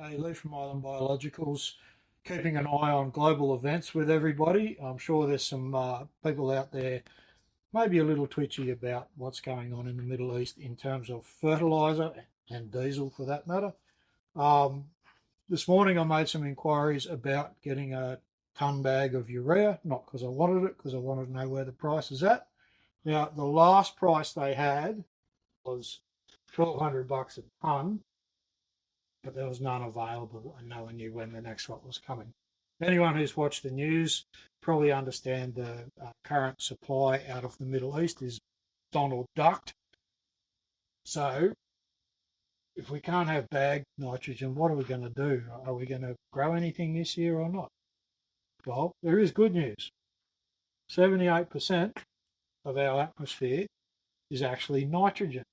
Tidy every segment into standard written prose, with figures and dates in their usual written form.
Hey, Lou from Island Biologicals, keeping an eye on global events with everybody. I'm sure there's some people out there maybe a little twitchy about what's going on in the Middle East in terms of fertiliser and diesel for that matter. Um, this morning I made some inquiries about getting a ton bag of urea, not because I wanted it, because I wanted to know where the price is at. Now, the last price they had was $1,200 a ton, but there was none available and no one knew when the next one was coming. Anyone who's watched the news probably understand the current supply out of the Middle East is Donald Ducked. So if we can't have bagged nitrogen, what are we going to do? Are we going to grow anything this year or not? Well, there is good news. 78% of our atmosphere is actually nitrogen.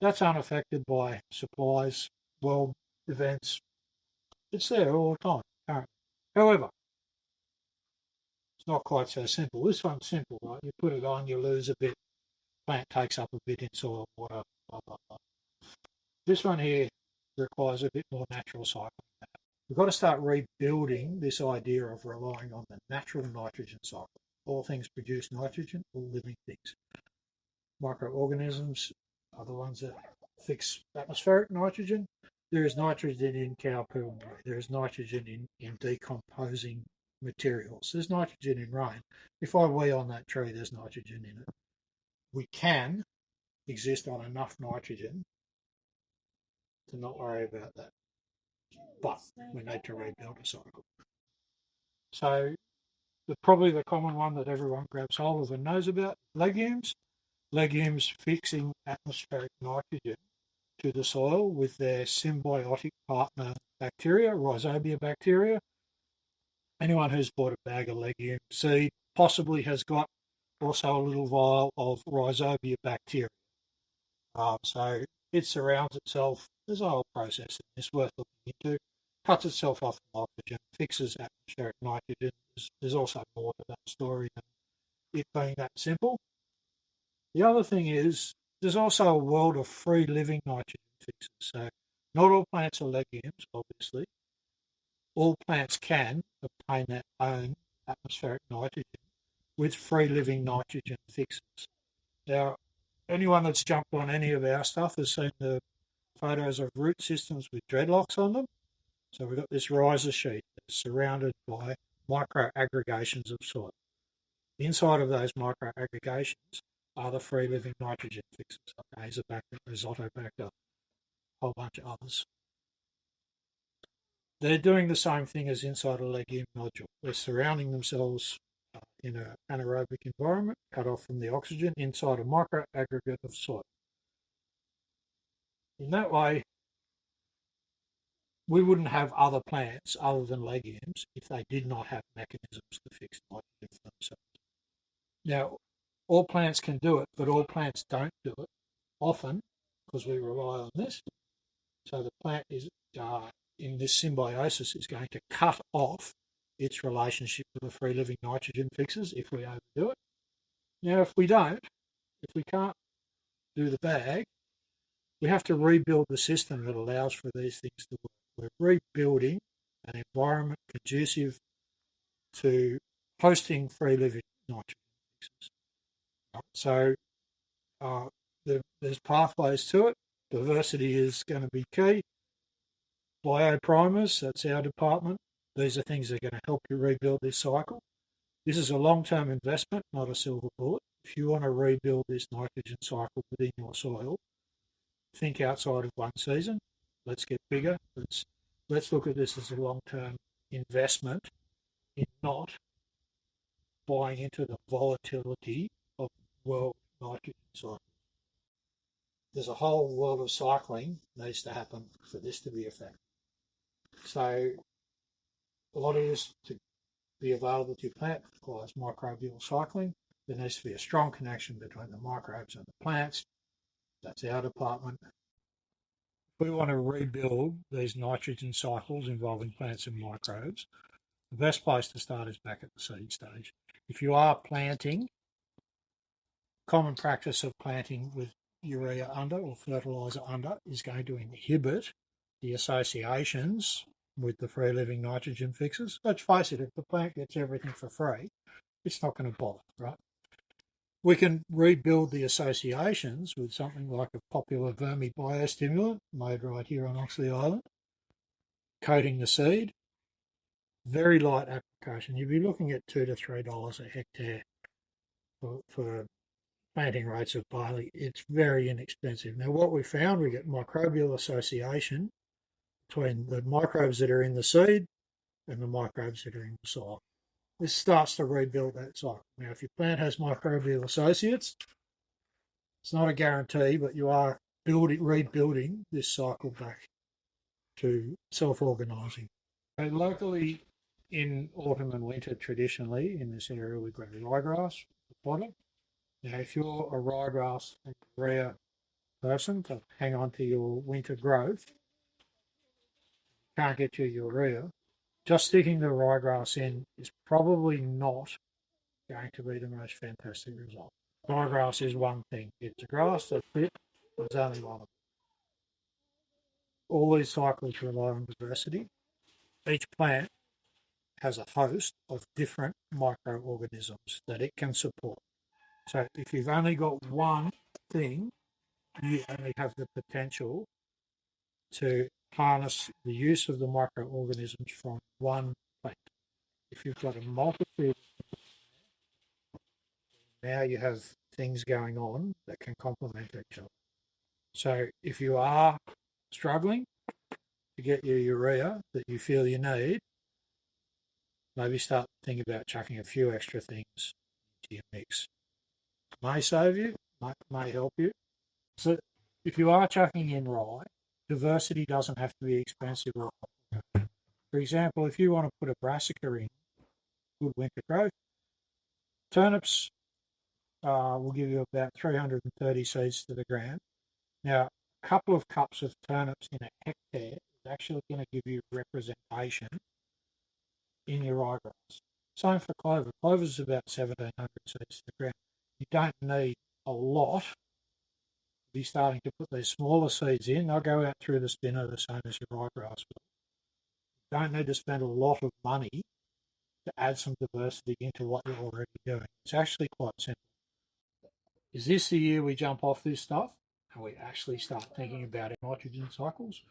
That's unaffected by supplies, world events. It's there all the time currently. However, it's not quite so simple. This one's simple, right? You put it on, you lose a bit, plant takes up a bit in soil, water, blah, blah, blah. This one here requires a bit more natural cycling. We've got to start rebuilding this idea of relying on the natural nitrogen cycle. All things produce nitrogen, all living things. Microorganisms are the ones that fix atmospheric nitrogen. There is nitrogen in cow poo and whey. There is nitrogen in decomposing materials. There's nitrogen in rain. If I wee on that tree, there's nitrogen in it. We can exist on enough nitrogen to not worry about that. But we need to rebuild a cycle. So probably the common one that everyone grabs hold of and knows about, legumes. Legumes fixing atmospheric nitrogen to the soil with their symbiotic partner bacteria, rhizobia bacteria. Anyone who's bought a bag of legume seed possibly has got also a little vial of rhizobia bacteria. So it surrounds itself. There's a whole process it's worth looking into. Cuts itself off from oxygen, fixes atmospheric nitrogen. There's also more to that story than it being that simple. The other thing is there's also a world of free living nitrogen fixes. So not all plants are legumes, obviously. All plants can obtain their own atmospheric nitrogen with free living nitrogen fixes. Now, anyone that's jumped on any of our stuff has seen the photos of root systems with dreadlocks on them. So we've got this riser sheet that's surrounded by micro aggregations of soil. Inside of those micro aggregations are the free living nitrogen fixes, like Azobacter, Azotobacter, a whole bunch of others. They're doing the same thing as inside a legume nodule. They're surrounding themselves in an anaerobic environment, cut off from the oxygen, inside a micro aggregate of soil. In that way, we wouldn't have other plants other than legumes if they did not have mechanisms to fix nitrogen for themselves. Now, all plants can do it, but all plants don't do it often because we rely on this. So the plant is in this symbiosis is going to cut off its relationship with the free living nitrogen fixes if we overdo it. Now, if we don't, if we can't do the bag, we have to rebuild the system that allows for these things to work. We're rebuilding an environment conducive to hosting free living nitrogen fixes. So there's pathways to it. Diversity is going to be key. Bioprimers, that's our department. These are things that are going to help you rebuild this cycle. This is a long-term investment, not a silver bullet. If you want to rebuild this nitrogen cycle within your soil, think outside of one season. Let's get bigger. Let's look at this as a long-term investment in not buying into the volatility of world nitrogen cycles. There's a whole world of cycling needs to happen for this to be effective. So a lot of this to be available to your plant requires microbial cycling. There needs to be a strong connection between the microbes and the plants. That's our department. If we want to rebuild these nitrogen cycles involving plants and microbes, the best place to start is back at the seed stage. If you are planting, common practice of planting with urea under or fertiliser under is going to inhibit the associations with the free living nitrogen fixes. Let's face it, if the plant gets everything for free, it's not going to bother, right? We can rebuild the associations with something like a popular vermi biostimulant made right here on Oxley Island, coating the seed, very light application. You'd be looking at $2 to $3 a hectare for planting rates of barley. It's very inexpensive. Now, what we found, we get microbial association between the microbes that are in the seed and the microbes that are in the soil. This starts to rebuild that cycle. Now, if your plant has microbial associates, it's not a guarantee, but you are rebuilding this cycle back to self-organising. So locally, in autumn and winter, traditionally in this area, we grow ryegrass, fodder. Now, if you're a ryegrass and urea person to hang on to your winter growth, can't get your urea, just sticking the ryegrass in is probably not going to be the most fantastic result. Ryegrass is one thing. It's a grass, that's it. There's only one of them. All these cycles rely on diversity. Each plant has a host of different microorganisms that it can support. So if you've only got one thing, you only have the potential to harness the use of the microorganisms from one plant. If you've got a multitude, now you have things going on that can complement each other. So if you are struggling to get your urea that you feel you need, maybe start thinking about chucking a few extra things into your mix. May save you, may help you. So if you are chucking in rye, diversity doesn't have to be expensive. For example, if you want to put a brassica in, good winter growth, turnips will give you about 330 seeds to the ground. Now, a couple of cups of turnips in a hectare is actually going to give you representation in your ryegrass. Same for clover. Clover is about 1,700 seeds to the ground. You don't need a lot to be starting to put these smaller seeds in. They'll go out through the spinner the same as your ryegrass. You don't need to spend a lot of money to add some diversity into what you're already doing. It's actually quite simple. Is this the year we jump off this stuff and we actually start thinking about nitrogen cycles?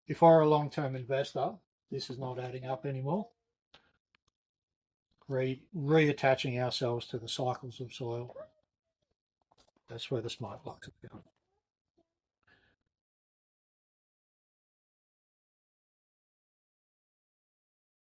If I were a long-term investor, this is not adding up anymore. Reattaching ourselves to the cycles of soil. That's where the smart plugs are going.